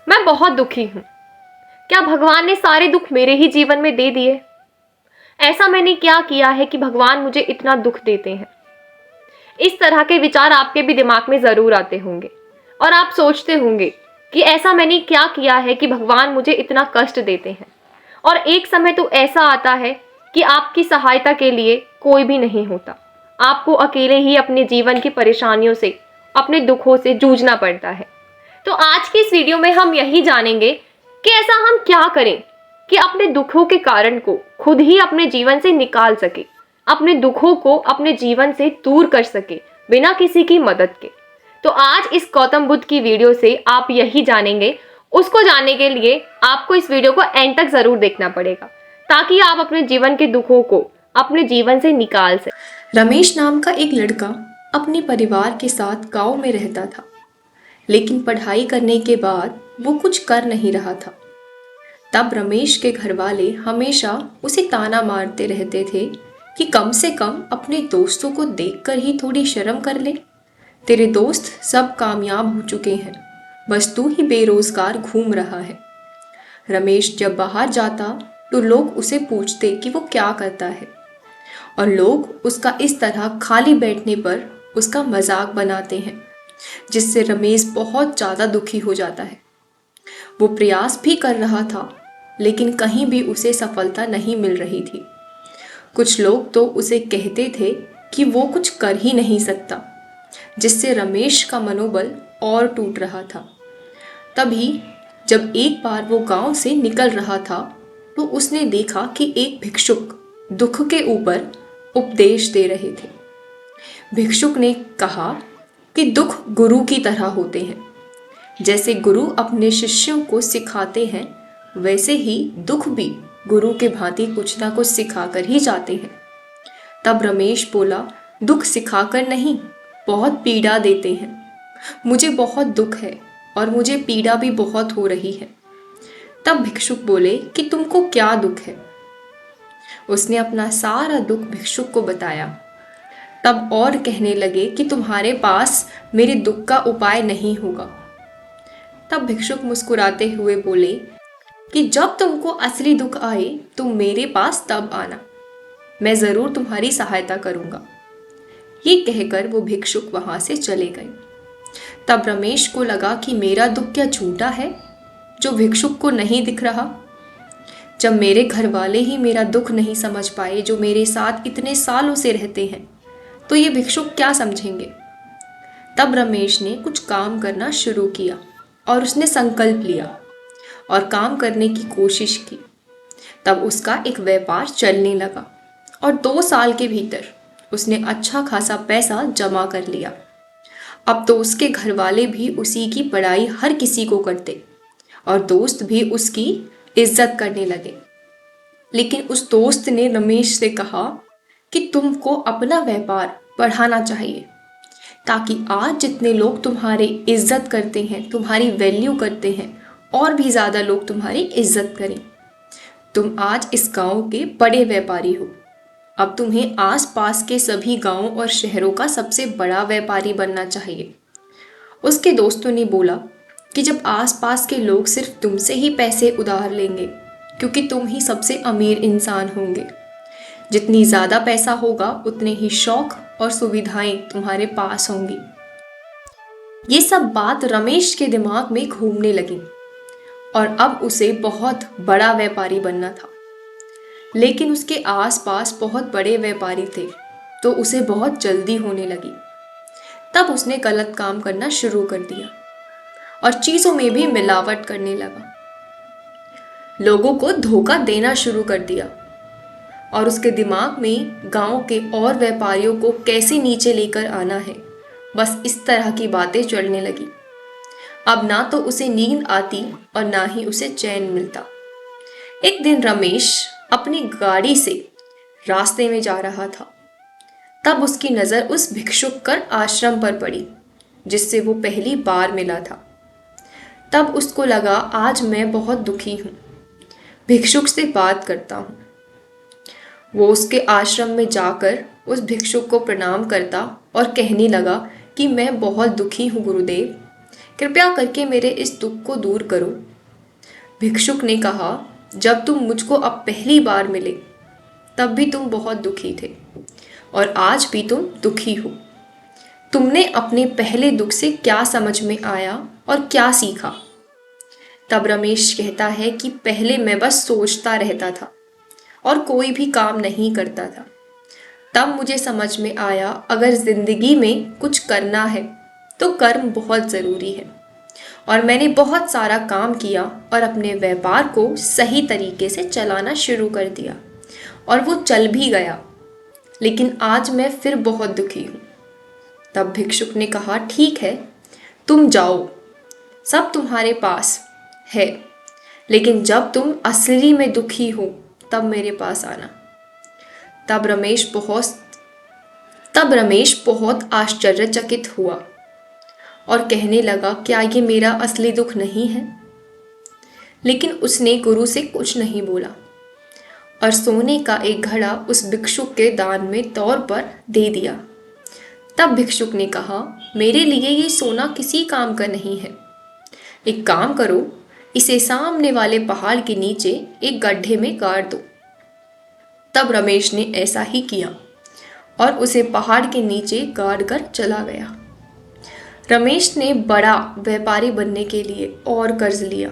मैं बहुत दुखी हूँ। क्या भगवान ने सारे दुख मेरे ही जीवन में दे दिए? ऐसा मैंने क्या किया है कि भगवान मुझे इतना दुख देते हैं? इस तरह के विचार आपके भी दिमाग में ज़रूर आते होंगे और आप सोचते होंगे कि ऐसा मैंने क्या किया है कि भगवान मुझे इतना कष्ट देते हैं। और एक समय तो ऐसा आता है कि आपकी सहायता के लिए कोई भी नहीं होता। आपको अकेले ही अपने जीवन की परेशानियों से, अपने दुखों से जूझना पड़ता है। तो आज की इस वीडियो में हम यही जानेंगे कि ऐसा हम क्या करें कि अपने दुखों के कारण को खुद ही अपने जीवन से निकाल सके, अपने दुखों को अपने जीवन से दूर कर सके बिना किसी की मदद के। तो आज इस गौतम बुद्ध की वीडियो से आप यही जानेंगे। उसको जानने के लिए आपको इस वीडियो को एंड तक जरूर देखना पड़ेगा ताकि आप अपने जीवन के दुखों को अपने जीवन से निकाल सकें। रमेश नाम का एक लड़का अपने परिवार के साथ गांव में रहता था, लेकिन पढ़ाई करने के बाद वो कुछ कर नहीं रहा था। तब रमेश के घर वाले हमेशा उसे ताना मारते रहते थे कि कम से कम अपने दोस्तों को देखकर ही थोड़ी शर्म कर ले। तेरे दोस्त सब कामयाब हो चुके हैं, बस तू ही बेरोजगार घूम रहा है। रमेश जब बाहर जाता तो लोग उसे पूछते कि वो क्या करता है, और लोग उसका इस तरह खाली बैठने पर उसका मजाक बनाते हैं, जिससे रमेश बहुत ज़्यादा दुखी हो जाता है। वो प्रयास भी कर रहा था, लेकिन कहीं भी उसे सफलता नहीं मिल रही थी। कुछ लोग तो उसे कहते थे कि वो कुछ कर ही नहीं सकता, जिससे रमेश का मनोबल और टूट रहा था। तभी जब एक बार वो गांव से निकल रहा था तो उसने देखा कि एक भिक्षुक दुख के ऊपर उपदेश दे रहे थे। भिक्षुक ने कहा कि दुख गुरु की तरह होते हैं। जैसे गुरु अपने शिष्यों को सिखाते हैं, वैसे ही दुख भी गुरु के भांति कुछ ना कुछ सिखाकर ही जाते हैं। तब रमेश बोला, दुख सिखाकर नहीं, बहुत पीड़ा देते हैं। मुझे बहुत दुख है और मुझे पीड़ा भी बहुत हो रही है। तब भिक्षुक बोले कि तुमको क्या दुख है? उसने अपना सारा दुख भिक्षुक को बताया। तब और कहने लगे कि तुम्हारे पास मेरे दुख का उपाय नहीं होगा। तब भिक्षुक मुस्कुराते हुए बोले कि जब तुमको असली दुख आए तुम मेरे पास तब आना, मैं ज़रूर तुम्हारी सहायता करूँगा। ये कहकर वो भिक्षुक वहाँ से चले गए। तब रमेश को लगा कि मेरा दुख क्या झूठा है जो भिक्षुक को नहीं दिख रहा। जब मेरे घर वाले ही मेरा दुख नहीं समझ पाए, जो मेरे साथ इतने सालों से रहते हैं, तो ये भिक्षुक क्या समझेंगे। तब रमेश ने कुछ काम करना शुरू किया और उसने संकल्प लिया और काम करने की कोशिश की। तब उसका एक व्यापार चलने लगा और 2 साल के भीतर उसने अच्छा खासा पैसा जमा कर लिया। अब तो उसके घर वाले भी उसी की बड़ाई हर किसी को करते और दोस्त भी उसकी इज्जत करने लगे। लेकिन उस दोस्त ने रमेश से कहा कि तुमको अपना व्यापार बढ़ाना चाहिए, ताकि आज जितने लोग तुम्हारी इज्जत करते हैं, तुम्हारी वैल्यू करते हैं, और भी ज़्यादा लोग तुम्हारी इज्जत करें। तुम आज इस गांव के बड़े व्यापारी हो, अब तुम्हें आसपास के सभी गांवों और शहरों का सबसे बड़ा व्यापारी बनना चाहिए। उसके दोस्तों ने बोला कि जब आसपास के लोग सिर्फ तुमसे ही पैसे उधार लेंगे, क्योंकि तुम ही सबसे अमीर इंसान होंगे, जितनी ज़्यादा पैसा होगा उतने ही शौक और सुविधाएं तुम्हारे पास होंगी। ये सब बात रमेश के दिमाग में घूमने लगी और अब उसे बहुत बड़ा व्यापारी बनना था। लेकिन उसके आसपास बहुत बड़े व्यापारी थे, तो उसे बहुत जल्दी होने लगी। तब उसने गलत काम करना शुरू कर दिया और चीज़ों में भी मिलावट करने लगा, लोगों को धोखा देना शुरू कर दिया और उसके दिमाग में गांव के और व्यापारियों को कैसे नीचे लेकर आना है, बस इस तरह की बातें चलने लगी। अब ना तो उसे नींद आती और ना ही उसे चैन मिलता। एक दिन रमेश अपनी गाड़ी से रास्ते में जा रहा था। तब उसकी नज़र उस भिक्षुक कर आश्रम पर पड़ी जिससे वो पहली बार मिला था। तब उसको लगा, आज मैं बहुत दुखी हूँ, भिक्षुक से बात करता हूँ। वो उसके आश्रम में जाकर उस भिक्षुक को प्रणाम करता और कहने लगा कि मैं बहुत दुखी हूँ गुरुदेव, कृपया करके मेरे इस दुख को दूर करो। भिक्षुक ने कहा, जब तुम मुझको अब पहली बार मिले तब भी तुम बहुत दुखी थे और आज भी तुम दुखी हो। तुमने अपने पहले दुख से क्या समझ में आया और क्या सीखा? तब रमेश कहता है कि पहले मैं बस सोचता रहता था और कोई भी काम नहीं करता था। तब मुझे समझ में आया, अगर जिंदगी में कुछ करना है तो कर्म बहुत ज़रूरी है। और मैंने बहुत सारा काम किया और अपने व्यापार को सही तरीके से चलाना शुरू कर दिया और वो चल भी गया, लेकिन आज मैं फिर बहुत दुखी हूँ। तब भिक्षुक ने कहा, ठीक है, तुम जाओ, सब तुम्हारे पास है, लेकिन जब तुम असली में दुखी हो तब मेरे पास आना। तब रमेश बहुत आश्चर्यचकित हुआ और कहने लगा, क्या ये मेरा असली दुख नहीं है? लेकिन उसने गुरु से कुछ नहीं बोला और सोने का एक घड़ा उस भिक्षुक के दान में तौर पर दे दिया। तब भिक्षुक ने कहा, मेरे लिए ये सोना किसी काम का नहीं है। एक काम करो, इसे सामने वाले पहाड़ के नीचे एक गड्ढे में गाड़ दो। तब रमेश ने ऐसा ही किया और उसे पहाड़ के नीचे गाड़ कर चला गया। रमेश ने बड़ा व्यापारी बनने के लिए और कर्ज लिया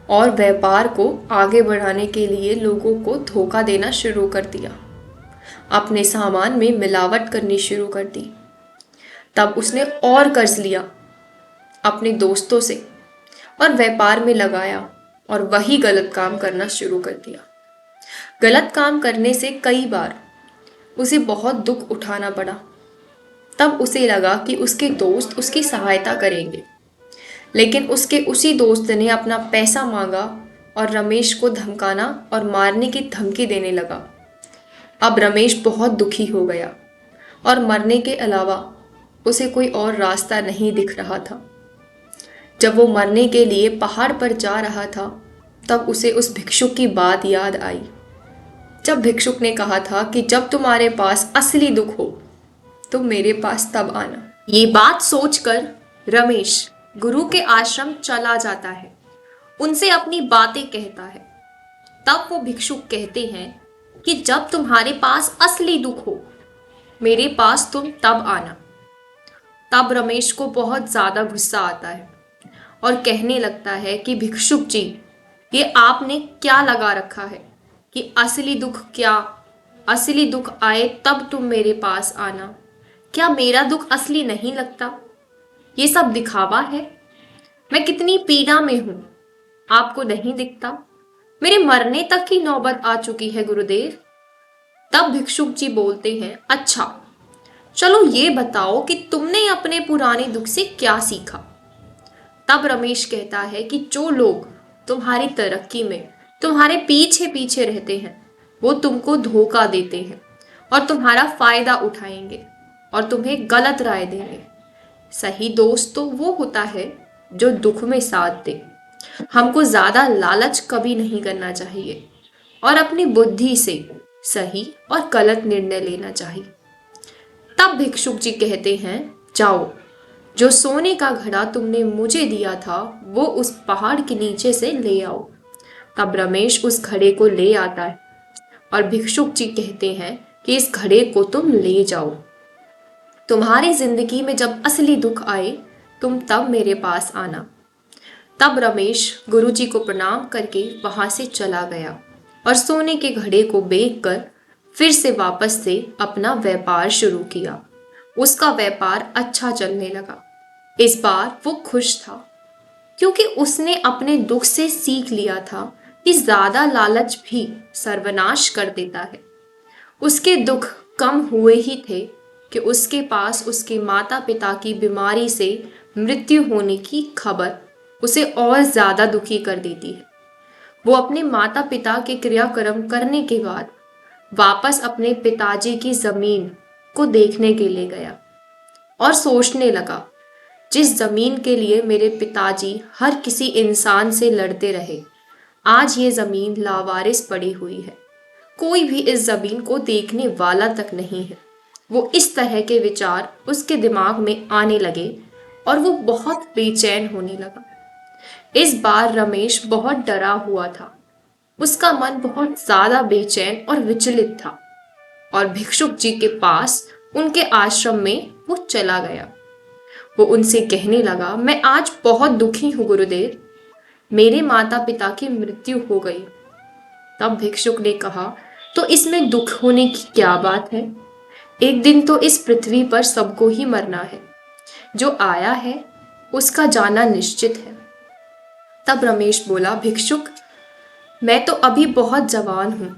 और व्यापार को आगे बढ़ाने के लिए लोगों को धोखा देना शुरू कर दिया। अपने सामान में मिलावट करनी शुरू कर दी। तब उसने और कर्ज लिया अपने दोस्तों से और व्यापार में लगाया और वही गलत काम करना शुरू कर दिया। गलत काम करने से कई बार उसे बहुत दुख उठाना पड़ा। तब उसे लगा कि उसके दोस्त उसकी सहायता करेंगे, लेकिन उसके उसी दोस्त ने अपना पैसा मांगा और रमेश को धमकाना और मारने की धमकी देने लगा। अब रमेश बहुत दुखी हो गया और मरने के अलावा उसे कोई और रास्ता नहीं दिख रहा था। जब वो मरने के लिए पहाड़ पर जा रहा था तब उसे उस भिक्षुक की बात याद आई, जब भिक्षुक ने कहा था कि जब तुम्हारे पास असली दुख हो तो मेरे पास तब आना। ये बात सोचकर रमेश गुरु के आश्रम चला जाता है, उनसे अपनी बातें कहता है। तब वो भिक्षुक कहते हैं कि जब तुम्हारे पास असली दुख हो मेरे पास तुम तब आना। तब रमेश को बहुत ज़्यादा गुस्सा आता है और कहने लगता है कि भिक्षुक जी, ये आपने क्या लगा रखा है कि असली दुख आए तब तुम मेरे पास आना। क्या मेरा दुख असली नहीं लगता? ये सब दिखावा है। मैं कितनी पीड़ा में हूं, आपको नहीं दिखता? मेरे मरने तक की नौबत आ चुकी है गुरुदेव। तब भिक्षुक जी बोलते हैं, अच्छा चलो ये बताओ कि तुमने अपने पुराने दुख से क्या सीखा। तब रमेश कहता है कि जो लोग तुम्हारी तरक्की में तुम्हारे पीछे पीछे रहते हैं वो तुमको धोखा देते हैं और तुम्हारा फायदा उठाएंगे और तुम्हें गलत राय देंगे। सही दोस्त तो वो होता है जो दुख में साथ दे। हमको ज्यादा लालच कभी नहीं करना चाहिए और अपनी बुद्धि से सही और गलत निर्णय लेना चाहिए। तब भिक्षुक जी कहते हैं, जाओ, जो सोने का घड़ा तुमने मुझे दिया था वो उस पहाड़ के नीचे से ले आओ। तब रमेश उस घड़े को ले आता है और भिक्षुक जी कहते हैं कि इस घड़े को तुम ले जाओ। तुम्हारी जिंदगी में जब असली दुख आए तुम तब मेरे पास आना। तब रमेश गुरु जी को प्रणाम करके वहां से चला गया और सोने के घड़े को बेचकर फिर से वापस से अपना व्यापार शुरू किया। उसका व्यापार अच्छा चलने लगा। इस बार वो खुश था क्योंकि उसने अपने दुख से सीख लिया था कि ज्यादा लालच भी सर्वनाश कर देता है। उसके दुख कम हुए ही थे कि उसके पास उसके माता पिता की बीमारी से मृत्यु होने की खबर उसे और ज्यादा दुखी कर देती है। वो अपने माता पिता के क्रियाक्रम करने के बाद वापस अपने पिताजी की जमीन को देखने के लिए गया और सोचने लगा, जिस जमीन के लिए मेरे पिताजी हर किसी इंसान से लड़ते रहे, आज ये जमीन लावारिस पड़ी हुई है। कोई भी इस जमीन को देखने वाला तक नहीं है। वो इस तरह के विचार उसके दिमाग में आने लगे और वो बहुत बेचैन होने लगा। इस बार रमेश बहुत डरा हुआ था। उसका मन बहुत ज्यादा बेचैन और विचलित था और भिक्षुक जी के पास उनके आश्रम में वो चला गया। वो उनसे कहने लगा, मैं आज बहुत दुखी हूँ गुरुदेव, मेरे माता पिता की मृत्यु हो गई। तब भिक्षुक ने कहा, तो इसमें दुख होने की क्या बात है? एक दिन तो इस पृथ्वी पर सबको ही मरना है। जो आया है उसका जाना निश्चित है। तब रमेश बोला, भिक्षुक, मैं तो अभी बहुत जवान हूं।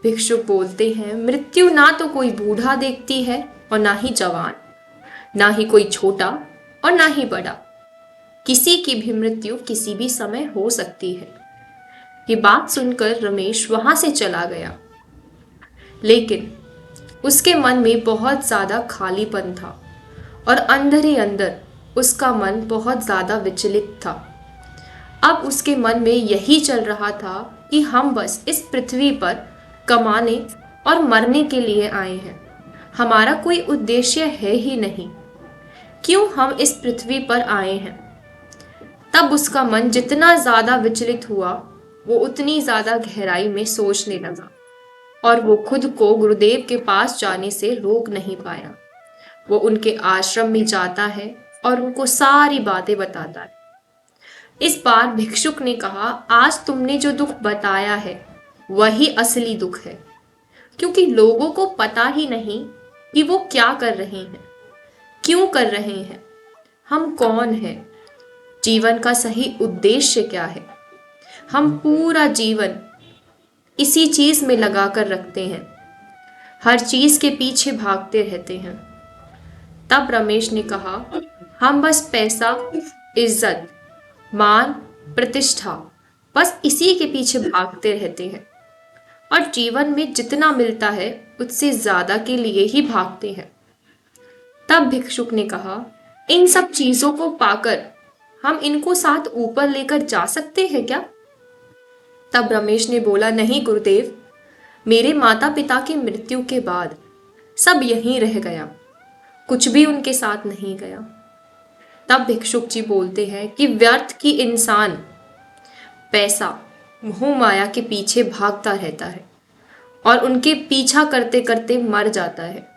भिक्षुक बोलते हैं, मृत्यु ना तो कोई बूढ़ा देखती है और ना ही जवान, ना ही कोई छोटा और ना ही बड़ा। किसी की भी मृत्यु किसी भी समय हो सकती है। ये बात सुनकर रमेश वहां से चला गया, लेकिन उसके मन में बहुत ज्यादा खालीपन था और अंदर ही अंदर उसका मन बहुत ज्यादा विचलित था। अब उसके मन में यही चल रहा था कि हम बस इस पृथ्वी पर कमाने और मरने के लिए आए हैं। हमारा कोई उद्देश्य है ही नहीं। क्यों हम इस पृथ्वी पर आए हैं? तब उसका मन जितना ज्यादा विचलित हुआ, वो उतनी ज्यादा गहराई में सोचने लगा और वो खुद को गुरुदेव के पास जाने से रोक नहीं पाया। वो उनके आश्रम में जाता है और उनको सारी बातें बताता है। इस बार भिक्षुक ने कहा, आज तुमने जो दुख बताया है वही असली दुख है, क्योंकि लोगों को पता ही नहीं कि वो क्या कर रहे हैं, क्यों कर रहे हैं, हम कौन हैं, जीवन का सही उद्देश्य क्या है। हम पूरा जीवन इसी चीज में लगा कर रखते हैं, हर चीज के पीछे भागते रहते हैं। तब रमेश ने कहा, हम बस पैसा, इज्जत, मान, प्रतिष्ठा, बस इसी के पीछे भागते रहते हैं और जीवन में जितना मिलता है उससे ज्यादा के लिए ही भागते हैं। तब भिक्षुक ने कहा, इन सब चीजों को पाकर हम इनको साथ ऊपर लेकर जा सकते हैं क्या? तब रमेश ने बोला, नहीं गुरुदेव, मेरे माता पिता की मृत्यु के बाद सब यहीं रह गया, कुछ भी उनके साथ नहीं गया। तब भिक्षुक जी बोलते हैं कि व्यर्थ की इंसान पैसा, मोह माया के पीछे भागता रहता है और उनके पीछा करते करते मर जाता है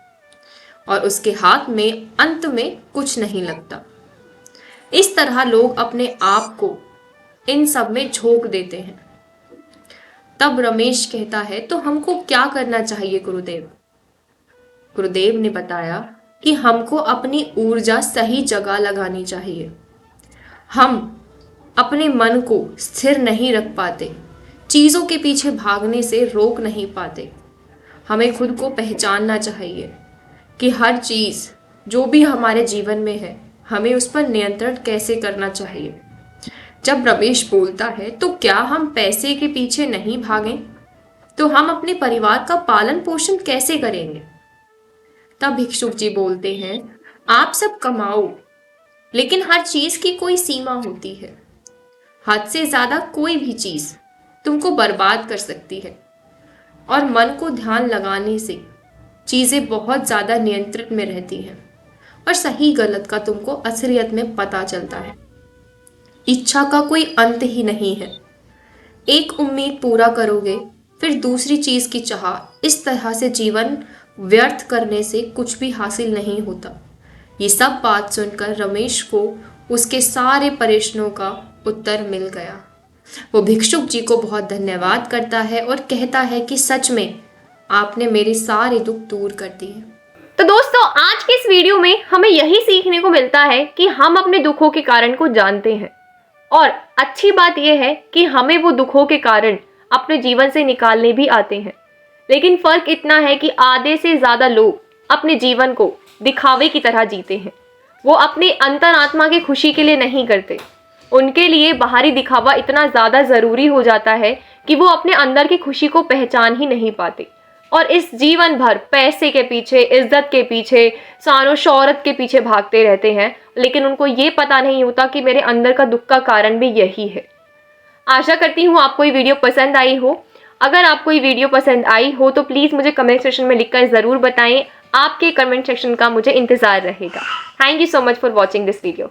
और उसके हाथ में अंत में कुछ नहीं लगता। इस तरह लोग अपने आप को इन सब में झोंक देते हैं। तब रमेश कहता है, तो हमको क्या करना चाहिए गुरुदेव? गुरुदेव ने बताया कि हमको अपनी ऊर्जा सही जगह लगानी चाहिए। हम अपने मन को स्थिर नहीं रख पाते, चीज़ों के पीछे भागने से रोक नहीं पाते। हमें खुद को पहचानना चाहिए कि हर चीज़ जो भी हमारे जीवन में है, हमें उस पर नियंत्रण कैसे करना चाहिए। जब रमेश बोलता है, तो क्या हम पैसे के पीछे नहीं भागें, तो हम अपने परिवार का पालन पोषण कैसे करेंगे? तब भिक्षुक जी बोलते हैं, आप सब कमाओ, लेकिन हर चीज की कोई सीमा होती है। हद से ज्यादा कोई भी चीज तुमको बर्बाद कर सकती है और मन को ध्यान लगाने से चीजें बहुत ज्यादा नियंत्रित में रहती हैं और सही गलत का तुमको असलियत में पता चलता है। इच्छा का कोई अंत ही नहीं है। एक उम्मीद पूरा करोगे, फिर दूसरी चीज की चाह। इस तरह से जीवन व्यर्थ करने से कुछ भी हासिल नहीं होता। ये सब बात सुनकर रमेश को उसके सारे प्रश्नों का उत्तर मिल गया। वो भिक्षुक जी को बहुत धन्यवाद करता है और कहता है कि सच में आपने मेरे सारे दुख दूर कर दिए। तो दोस्तों, आज के इस वीडियो में हमें यही सीखने को मिलता है कि हम अपने दुखों के कारण को जानते हैं और अच्छी बात यह है कि हमें वो दुखों के कारण अपने जीवन से निकालने भी आते हैं। लेकिन फर्क इतना है कि आधे से ज्यादा लोग अपने जीवन को दिखावे की तरह जीते हैं। वो अपने अंतरात्मा की खुशी के लिए नहीं करते। उनके लिए बाहरी दिखावा इतना ज़्यादा ज़रूरी हो जाता है कि वो अपने अंदर की खुशी को पहचान ही नहीं पाते और इस जीवन भर पैसे के पीछे, इज्जत के पीछे, शान और शौहरत के पीछे भागते रहते हैं। लेकिन उनको ये पता नहीं होता कि मेरे अंदर का दुख का कारण भी यही है। आशा करती हूँ आपको ये वीडियो पसंद आई हो। अगर आपको ये वीडियो पसंद आई हो तो प्लीज़ मुझे कमेंट सेक्शन में लिखकर ज़रूर बताएं आपके कमेंट सेक्शन का मुझे इंतज़ार रहेगा। Thank you so much for watching this video.